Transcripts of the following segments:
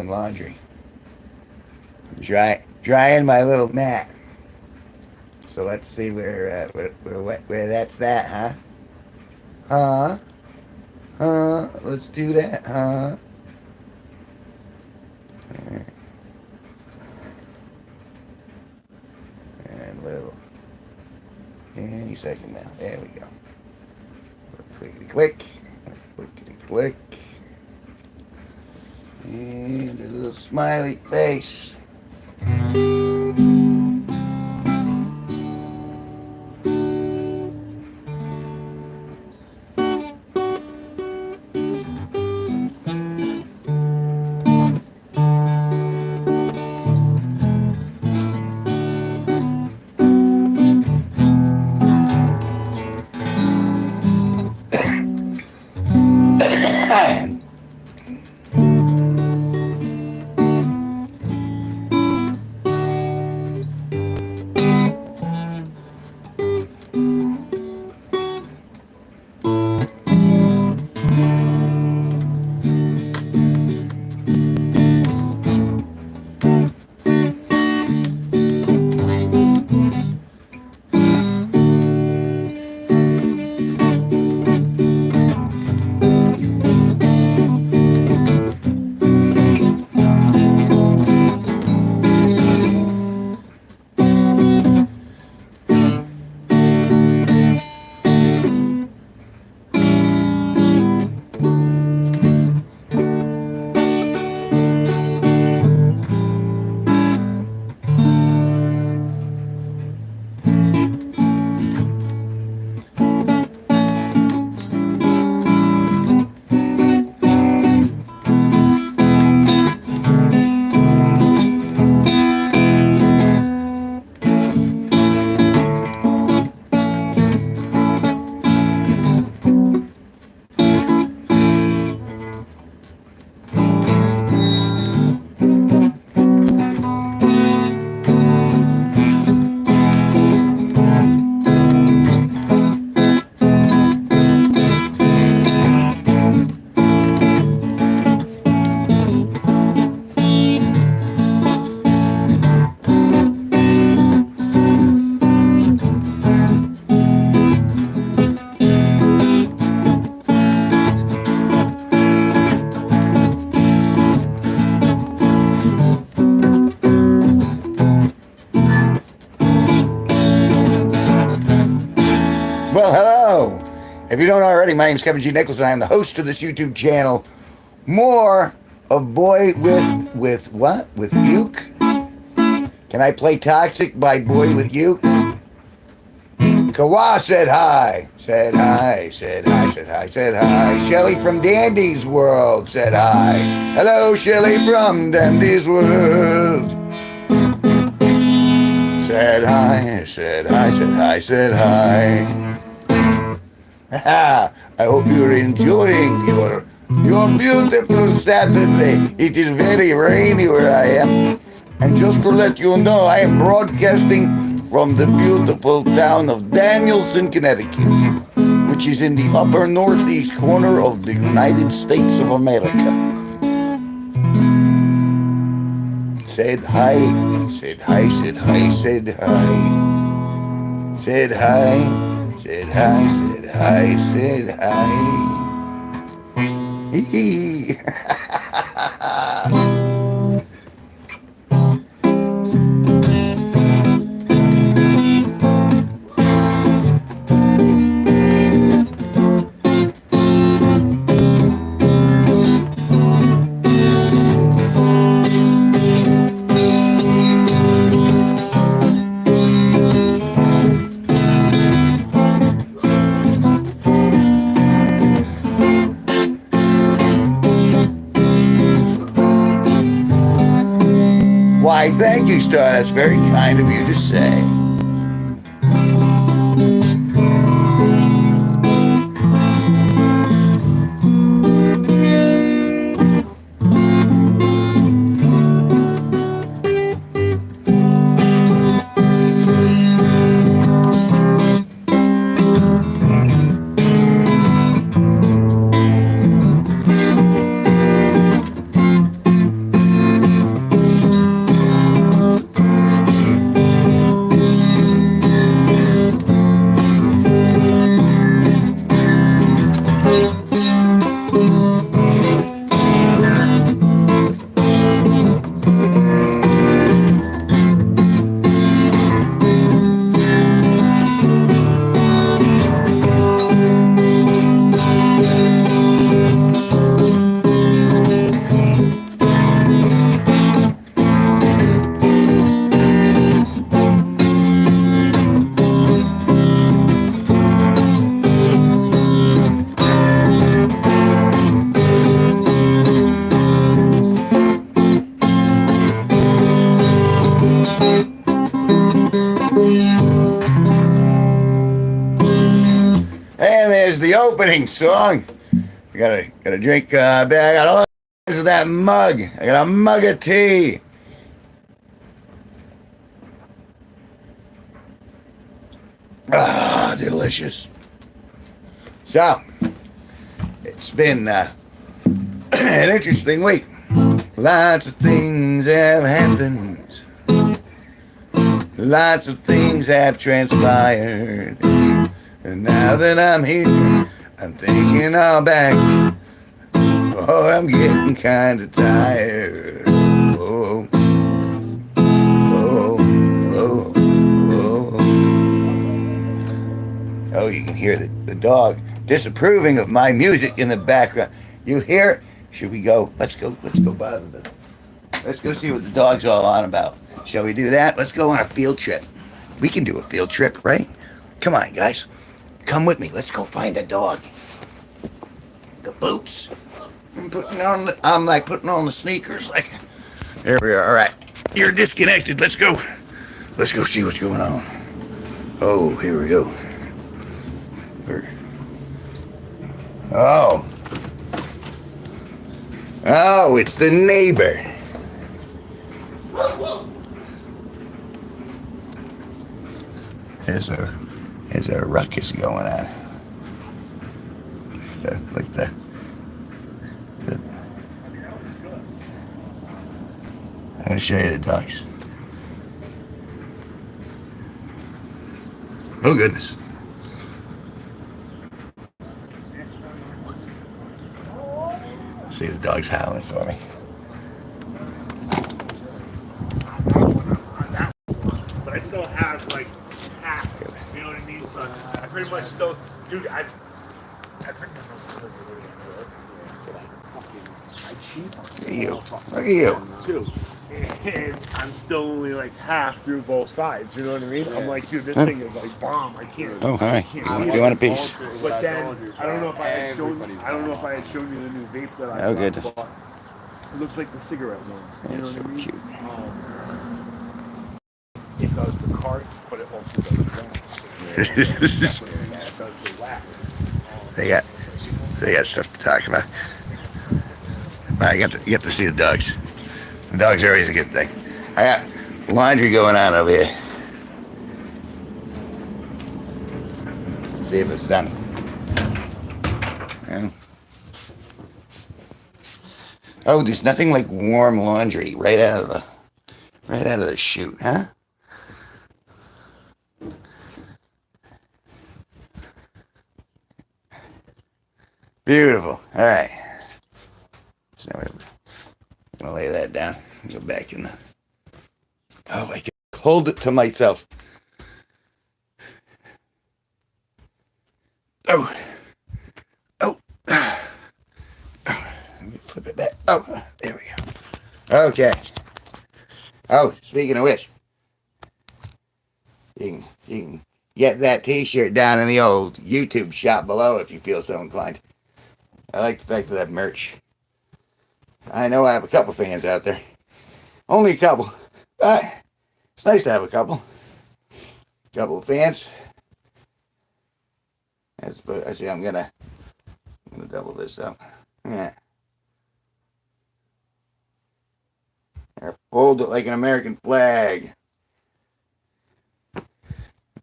doing laundry. Drying my little mat. So let's see where that's that, huh? Huh? Huh? Let's do that, huh? And little. Any second now. There we go. Clickety click. Clickety click. And a little smiley face. Well, hello. If you don't already, my name is Kevin G Nicholson. I am the host of this YouTube channel. More of Boy with what? With Uke? Can I play Toxic by Boy with Uke? Kawa said hi. Said hi. Said hi. Said hi. Said hi. Shelly from Dandy's World said hi. Hello, Shelly from Dandy's World. Said hi. Said hi. Said hi. Said hi. I hope you're enjoying your beautiful Saturday. It is very rainy where I am. And just to let you know, I am broadcasting from the beautiful town of Danielson, Connecticut, which is in the upper northeast corner of the United States of America. Said hi, said hi, said hi, said hi. Said hi. Said hi, said hi, said hi. Hee Why, thank you, Star. That's very kind of you to say. opening song. I gotta drink. I got all of that mug. I got a mug of tea. Ah, delicious. So, it's been an interesting week. Lots of things have happened. Lots of things have transpired. And now that I'm here, I'm thinking all back. Oh, I'm getting kind of tired. Oh, oh, oh, oh. Oh, you can hear the dog disapproving of my music in the background. You hear it? Should we go? Let's go bother the. Let's go see what the dog's all on about. Shall we do that? Let's go on a field trip. We can do a field trip, right? Come on, guys. Come with me. Let's go find a dog. The boots. I'm like putting on the sneakers. Like, there we are. All right. You're disconnected. Let's go. Let's go see what's going on. Oh, here we go. Oh. Oh, it's the neighbor. There's a ruckus going on. Like the I'm gonna show you the dogs. Oh goodness. See, the dog's howling for me. But I still have like half. You know what I mean? So I pretty much still, dude. I pretty much Look at you. Look at you. too. And I'm still only like half through both sides. You know what I mean? I'm like, dude, this thing is like bomb. I can't. Oh, hi. You want a piece? But then I don't know if I had shown. I don't know if I had shown you the new vape that I Oh, goodness. bought. It looks like the cigarette ones. You know That's what so I mean? cute. It does the cart, but it also does the wax. It does the wax. They got stuff to talk about. Well, you get to see the dogs. The dogs are always a good thing. I got laundry going on over here. Let's see if it's done. Yeah. Oh, there's nothing like warm laundry right out of the chute, huh? Beautiful. All right. So now I'm gonna lay that down. Go back in the. Oh, I can hold it to myself. Oh. Oh. Let me flip it back. Oh, there we go. Okay. Oh, speaking of which, you can get that T-shirt down in the old YouTube shop below if you feel so inclined. I like the fact that I have merch. I know I have a couple fans out there. Only a couple. But it's nice to have a couple. Couple of fans. I see I'm gonna double this up. Yeah. Or fold it like an American flag.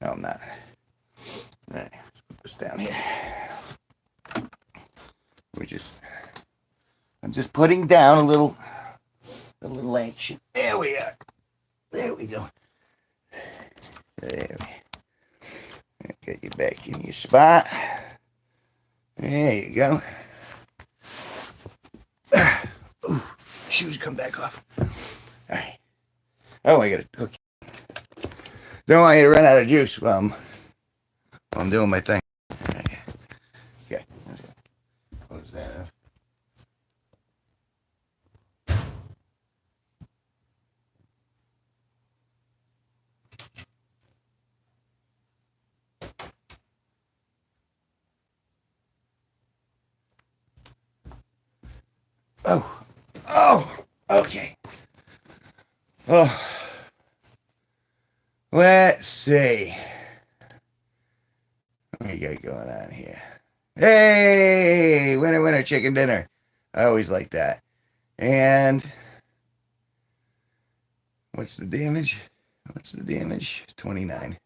No, I'm not. Alright, let's put this down here. I'm just putting down a little action. There we are. There we go. There we get you back in your spot. There you go. Ooh, shoes come back off. All right. Oh, I got to hook. Don't want you to run out of juice while I'm doing my thing. Okay. Close that up. Oh, okay. Oh, let's see. What do you got going on here? Hey, winner, winner, chicken dinner. I always like that. And what's the damage? What's the damage? 29.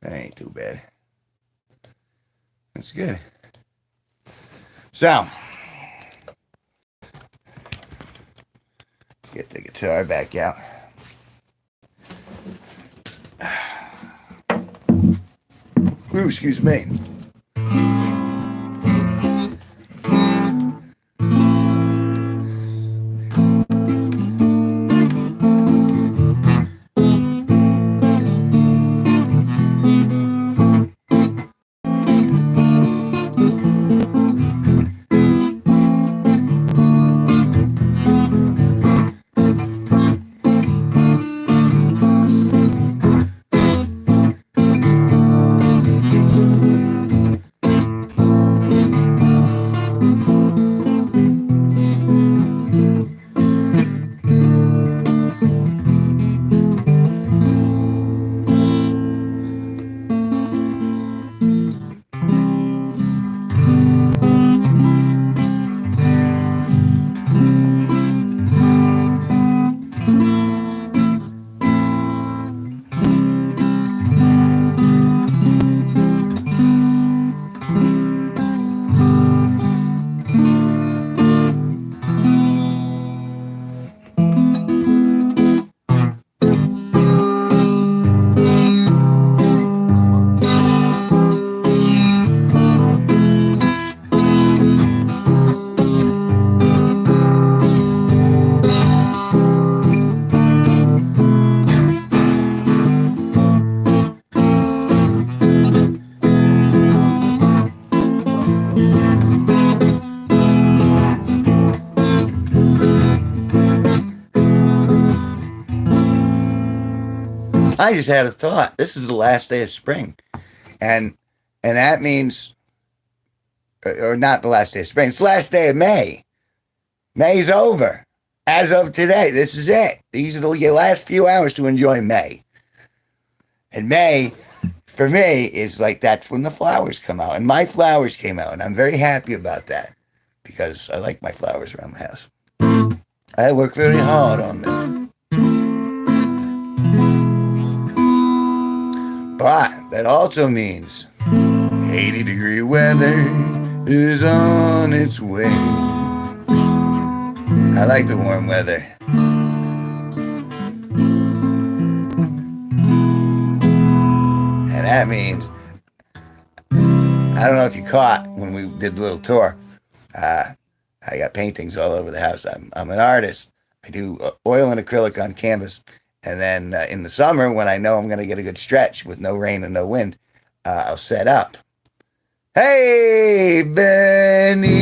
That ain't too bad. That's good. So, get the guitar back out. Ooh, excuse me. I just had a thought. This is the last day of spring, and that means, or not the last day of spring. It's the last day of May. May's over. As of today, this is it. These are your last few hours to enjoy May. And May, for me, is like that's when the flowers come out, and my flowers came out, and I'm very happy about that because I like my flowers around the house. I work very hard on them. But that also means 80-degree weather is on its way. I like the warm weather. And that means, I don't know if you caught when we did the little tour, I got paintings all over the house. I'm an artist. I do oil and acrylic on canvas. And then in the summer, when I know I'm going to get a good stretch with no rain and no wind, I'll set up. Hey, Benito.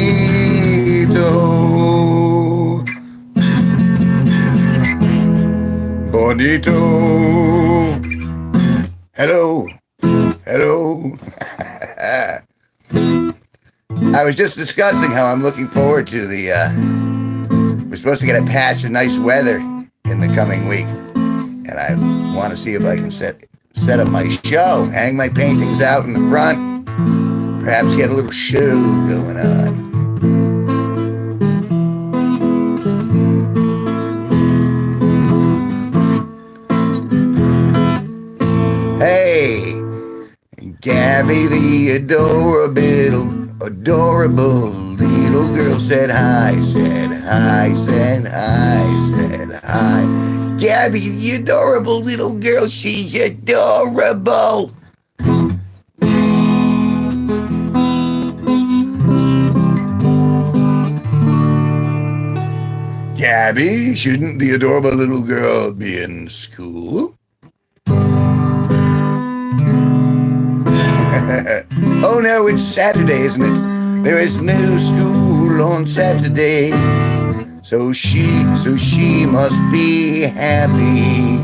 Bonito. Hello. Hello. I was just discussing how I'm looking forward to we're supposed to get a patch of nice weather in the coming week. And I want to see if I can set up my show, hang my paintings out in the front, perhaps get a little show going on. Hey, Gabby the adorable little girl said hi, said hi, said hi, said hi. Gabby, the adorable little girl, she's adorable. Gabby, shouldn't the adorable little girl be in school? Oh no, it's Saturday, isn't it? There is no school on Saturday. So she must be happy.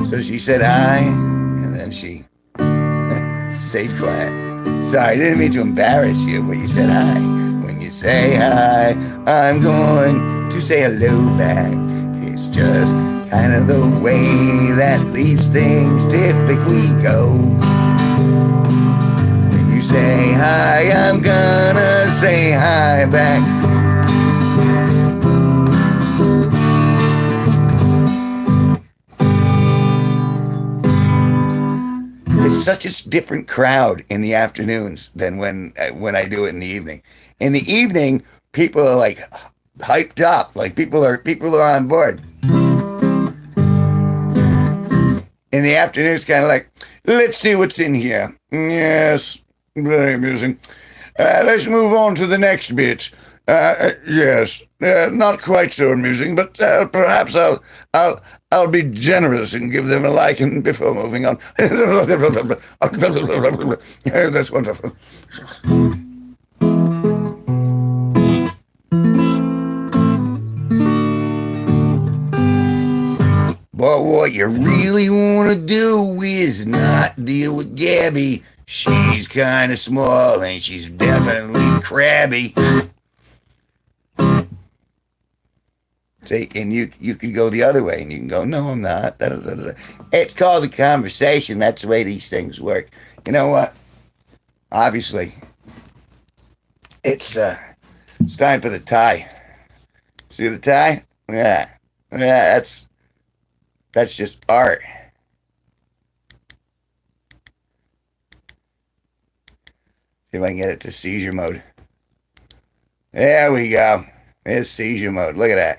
So she said hi, and then she stayed quiet. Sorry, I didn't mean to embarrass you, but you said hi. When you say hi, I'm going to say hello back. It's just kind of the way that these things typically go. When you say hi, I'm gonna say hi back. It's such a different crowd in the afternoons than when I do it in the evening. In the evening, people are like hyped up, like people are on board. In the afternoon, it's kind of like, let's see what's in here. Yes, very amusing. Let's move on to the next bit. Yes, not quite so amusing, but perhaps I'll be generous and give them a liking before moving on. That's wonderful. But what you really want to do is not deal with Gabby. She's kind of small and she's definitely crabby. See, and you can go the other way and you can go, no, I'm not. It's called a conversation. That's the way these things work. You know what? Obviously, it's time for the tie. See the tie? Yeah, that's just art. See if I can get it to seizure mode. There we go. There's seizure mode. Look at that.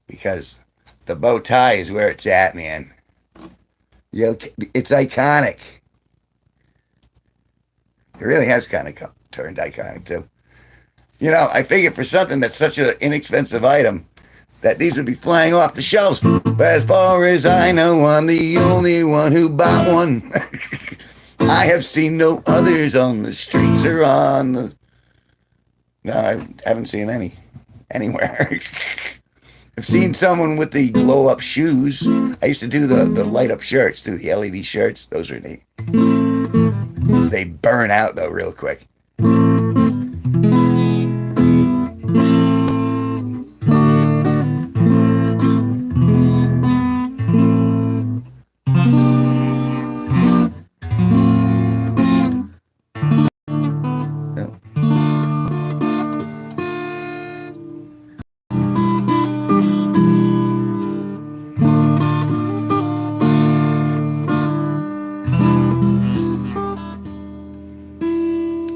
Because the bow tie is where it's at, man. It's iconic. It really has kind of turned iconic, too. You know, I figured for something that's such an inexpensive item, that these would be flying off the shelves. But as far as I know, I'm the only one who bought one. I have seen no others on the streets or on the... No, I haven't seen any anywhere. I've seen someone with the glow-up shoes. I used to do the light-up shirts, too, the LED shirts. Those are neat. They burn out, though, real quick.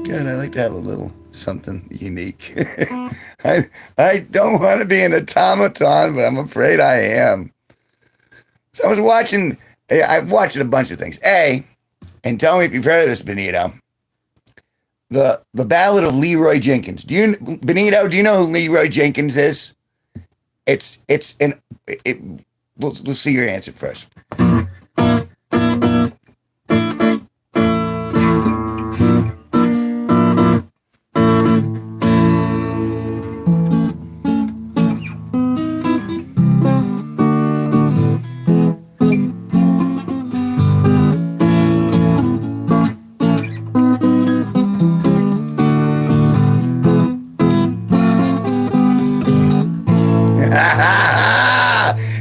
God, I like to have a little something unique. I don't want to be an automaton, but I'm afraid I am. So I was watching, I've watched a bunch of things. And tell me if you've heard of this, Benito. The Ballad of Leroy Jenkins. Benito, do you know who Leroy Jenkins is? We'll see your answer first.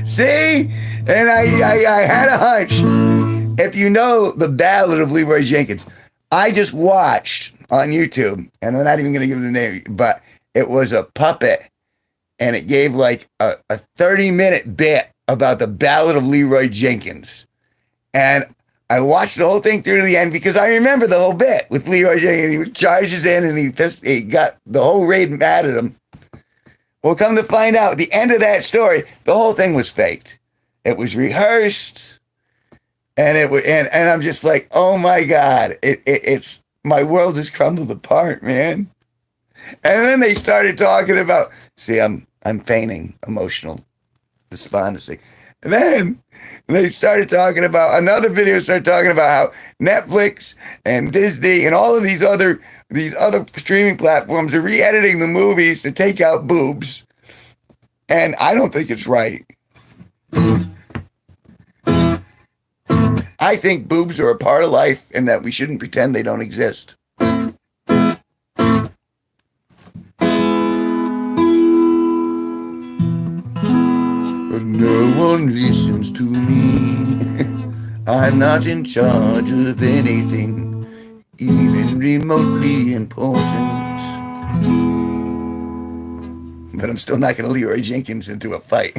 See? And I had a hunch. If you know the Ballad of Leroy Jenkins, I just watched on YouTube, and I'm not even going to give the name, but it was a puppet, and it gave like a 30-minute bit about the Ballad of Leroy Jenkins. And I watched the whole thing through to the end because I remember the whole bit with Leroy Jenkins. He charges in and he got the whole raid mad at him. Well, come to find out, at the end of that story, the whole thing was faked. It was rehearsed, and and I'm just like, oh my God, it's my world has crumbled apart, man. And then they started talking about, see, I'm feigning emotional despondency. And then they started talking about, another video started talking about how Netflix and Disney and all of these other streaming platforms are re-editing the movies to take out boobs. And I don't think it's right. I think boobs are a part of life and that we shouldn't pretend they don't exist. one listens to me. I'm not in charge of anything, even remotely important. But I'm still not going to Leroy Jenkins into a fight.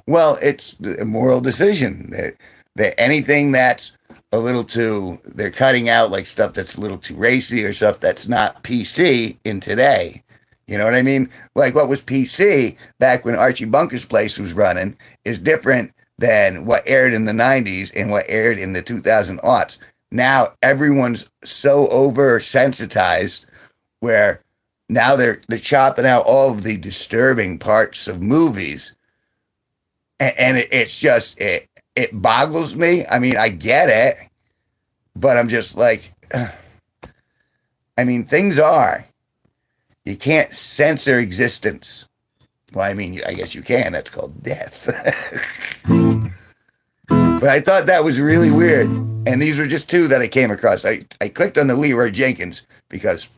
Well, it's a moral decision that anything that's a little too, they're cutting out like stuff that's a little too racy or stuff that's not PC in today. You know what I mean? Like what was PC back when Archie Bunker's Place was running is different than what aired in the 90s and what aired in the 2000 aughts. Now everyone's so oversensitized where now they're chopping out all of the disturbing parts of movies, and it's just it boggles me. I mean, I get it, but I'm just like, I mean, things are. You can't censor existence. Well, I mean, I guess you can. That's called death. But I thought that was really weird. And these were just two that I came across. I clicked on the Leroy Jenkins because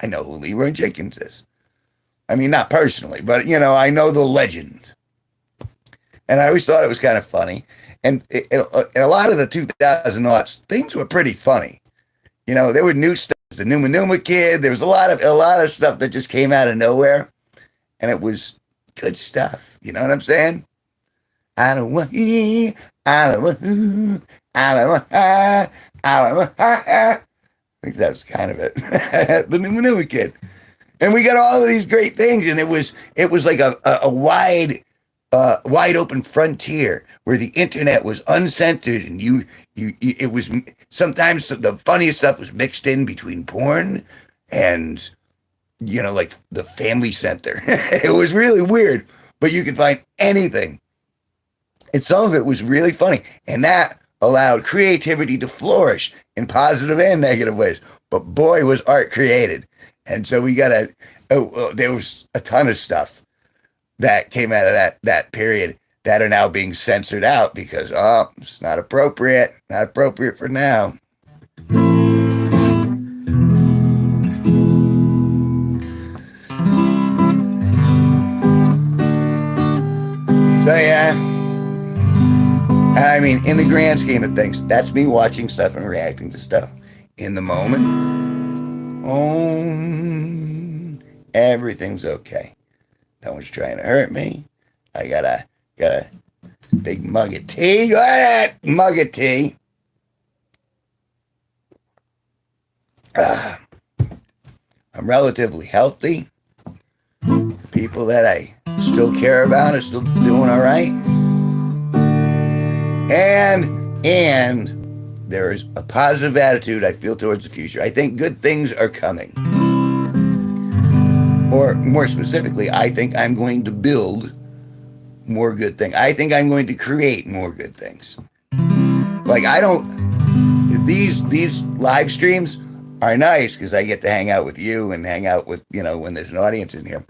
I know who Leroy Jenkins is. I mean, not personally, but, you know, I know the legend. And I always thought it was kind of funny. And a lot of the 2000 aughts, things were pretty funny. You know, there were new stuff. The Numa Numa Kid. There was a lot of stuff that just came out of nowhere. And it was good stuff. You know what I'm saying? I don't want you. I don't want who. I don't want I don't want I think that's kind of it. The Numa Numa Kid. And we got all of these great things. And it was like a wide open frontier where the internet was uncensored, and it was sometimes the funniest stuff was mixed in between porn and, you know, like the Family Center. It was really weird, but you could find anything, and some of it was really funny, and that allowed creativity to flourish in positive and negative ways. But boy, was art created. And so we got there was a ton of stuff that came out of that period that are now being censored out because, it's not appropriate for now. So yeah, I mean, in the grand scheme of things, that's me watching stuff and reacting to stuff. In the moment, everything's okay. No one's trying to hurt me. I got a big mug of tea. Go ahead, mug of tea. I'm relatively healthy. The people that I still care about are still doing all right. And there is a positive attitude I feel towards the future. I think good things are coming. Or more specifically, I think I'm going to build more good things. I think I'm going to create more good things. Like these live streams are nice because I get to hang out with you and hang out with, you know, when there's an audience in here.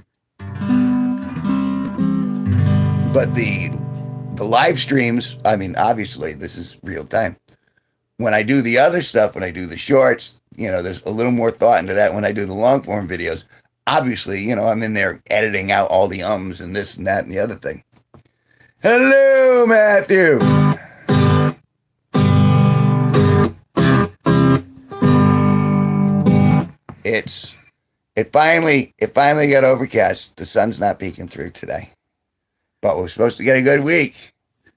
But the live streams, I mean, obviously this is real time. When I do the other stuff, when I do the shorts, you know, there's a little more thought into that. When I do the long form videos, obviously, you know, I'm in there editing out all the ums and this and that and the other thing. Hello, Matthew. It finally got overcast. The sun's not peeking through today. But we're supposed to get a good week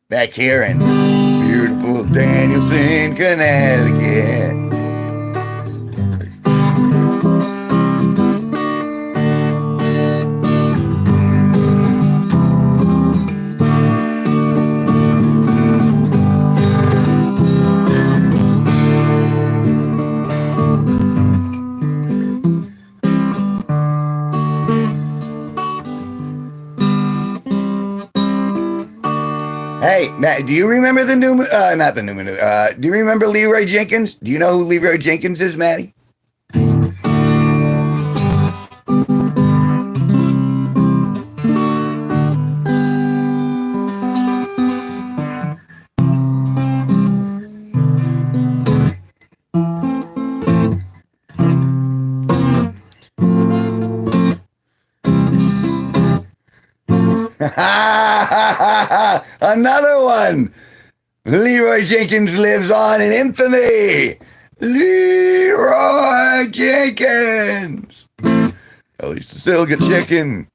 back here in beautiful Danielson, Connecticut. Hey, Matt, do you remember the new, not the new, do you remember Leroy Jenkins? Do you know who Leroy Jenkins is, Matty? Another one. Leroy Jenkins lives on in infamy. Leroy Jenkins. At least it's still get chicken.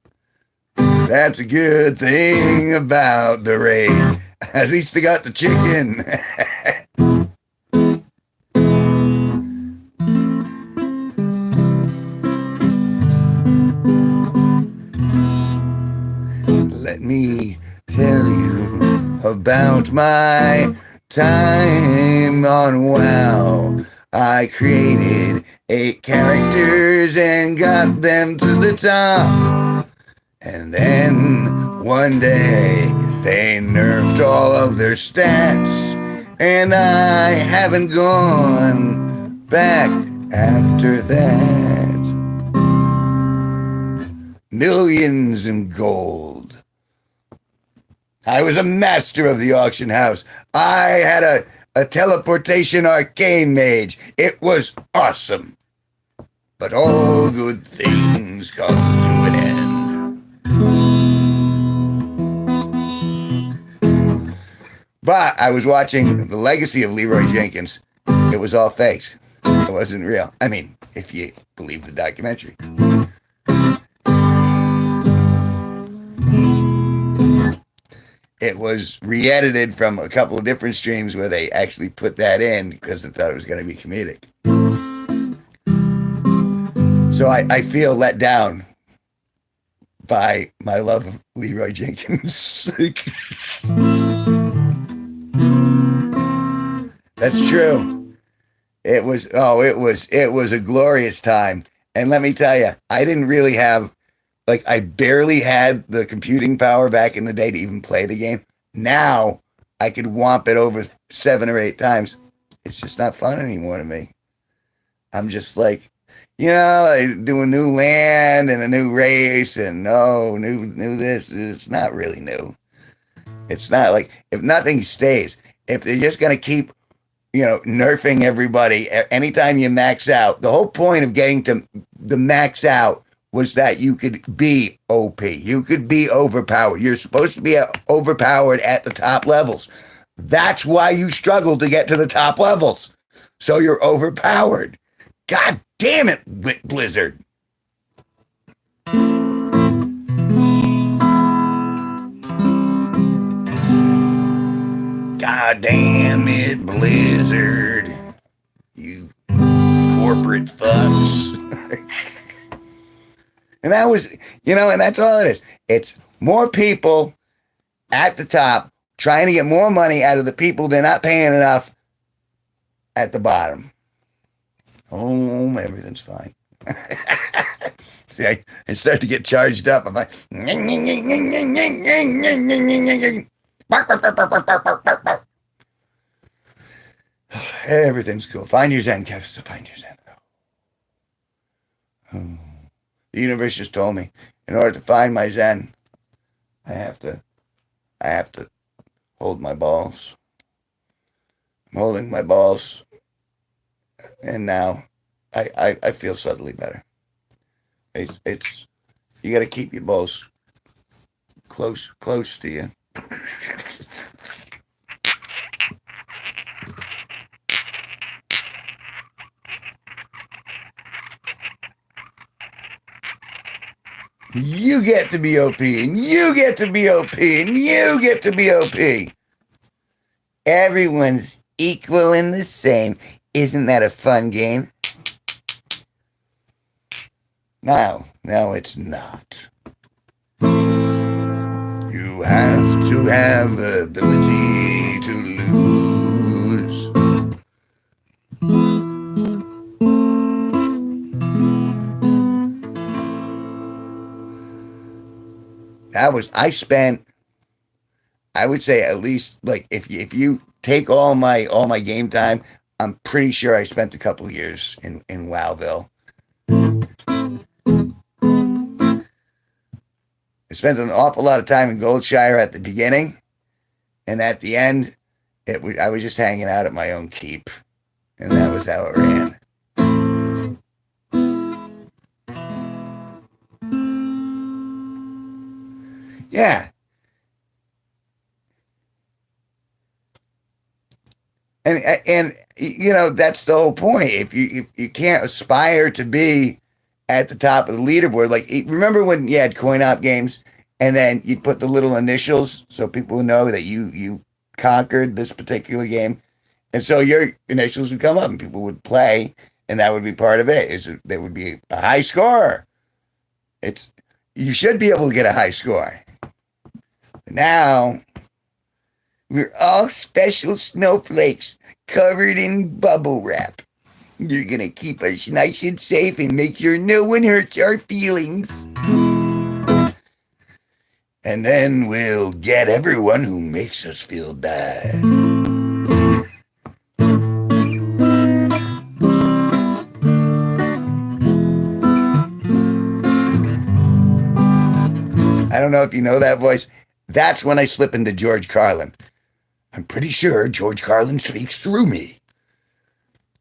That's a good thing about the raid. At least they got the chicken. Let me tell you about my time on WoW. I created 8 characters and got them to the top. And then one day they nerfed all of their stats. And I haven't gone back after that. Millions in gold. I was a master of the auction house. I had a teleportation arcane mage. It was awesome. But all good things come to an end. But I was watching the legacy of Leroy Jenkins. It was all fakes. It wasn't real. I mean, if you believe the documentary. It was re-edited from a couple of different streams where they actually put that in because they thought it was going to be comedic. So I feel let down by my love of Leroy Jenkins. That's true. It was a glorious time. And let me tell you, I didn't really have, like, I barely had the computing power back in the day to even play the game. Now I could whomp it over 7 or 8 times. It's just not fun anymore to me. I'm just like, I do a new land and a new race and new this. It's not really new. It's not like, if nothing stays, if they're just going to keep, nerfing everybody anytime you max out, the whole point of getting to the max out was that you could be OP. You could be overpowered. You're supposed to be overpowered at the top levels. That's why you struggle to get to the top levels. So you're overpowered. God damn it, Blizzard. God damn it, Blizzard. You corporate fucks. And that was, and that's all it is. It's more people at the top trying to get more money out of the people they're not paying enough at the bottom. Oh, everything's fine. See, I start to get charged up. I'm like, everything's cool. Find your Zen, Kev. Find your Zen. Oh. The universe just told me, in order to find my Zen, I have to hold my balls. I'm holding my balls, and now I feel subtly better. It's you got to keep your balls close to you. You get to be OP, and you get to be OP, and you get to be OP. Everyone's equal and the same. Isn't that a fun game? No, it's not. You have to have the ability to lose. I spent I would say at least like if you take all my game time, I'm pretty sure I spent a couple years in Wowville. I spent an awful lot of time in Goldshire at the beginning, and at the end, I was just hanging out at my own keep, and that was how it ran. Yeah, and that's the whole point. If you can't aspire to be at the top of the leaderboard, like remember when you had coin op games, and then you'd put the little initials so people would know that you conquered this particular game, and so your initials would come up and people would play, and that would be part of it. There would be a high score. It's you should be able to get a high score. Now we're all special snowflakes covered in bubble wrap. You're gonna keep us nice and safe and make sure no one hurts our feelings. And then we'll get everyone who makes us feel bad. I don't know if you know that voice. That's when I slip into George Carlin. I'm pretty sure George Carlin speaks through me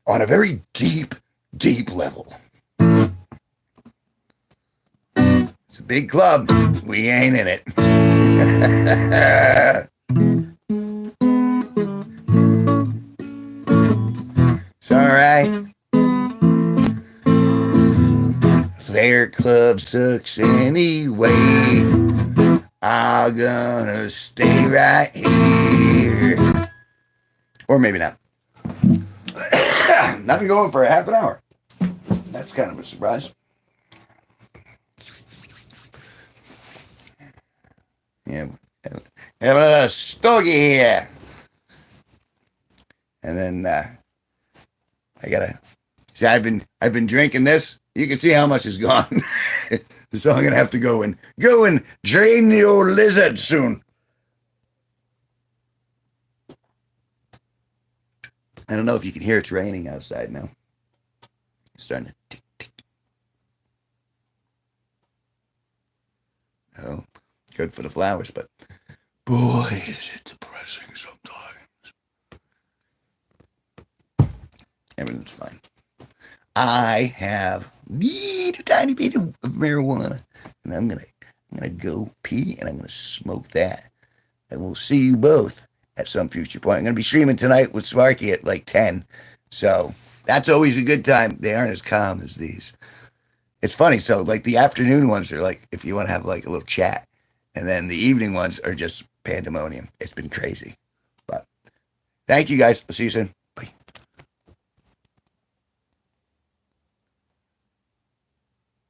on a very deep, deep level. It's a big club. We ain't in it. It's all right. Their club sucks anyway. I'm gonna stay right here. Or maybe not. Not been going for a half an hour. That's kind of a surprise. Yeah, having a stogie here. And then I gotta see. I've been drinking this. You can see how much is gone. So I'm gonna have to go and drain your lizard soon. I don't know if you can hear it's raining outside now. It's starting to tick, tick. Oh, good for the flowers, but boy, is it depressing sometimes. Everything's fine. I have a tiny bit of marijuana, and I'm gonna go pee and I'm gonna smoke that. And we'll see you both at some future point. I'm gonna be streaming tonight with Sparky at like 10, so that's always a good time. They aren't as calm as these. It's funny. So like the afternoon ones are like if you want to have like a little chat, and then the evening ones are just pandemonium. It's been crazy, but thank you guys. I'll see you soon.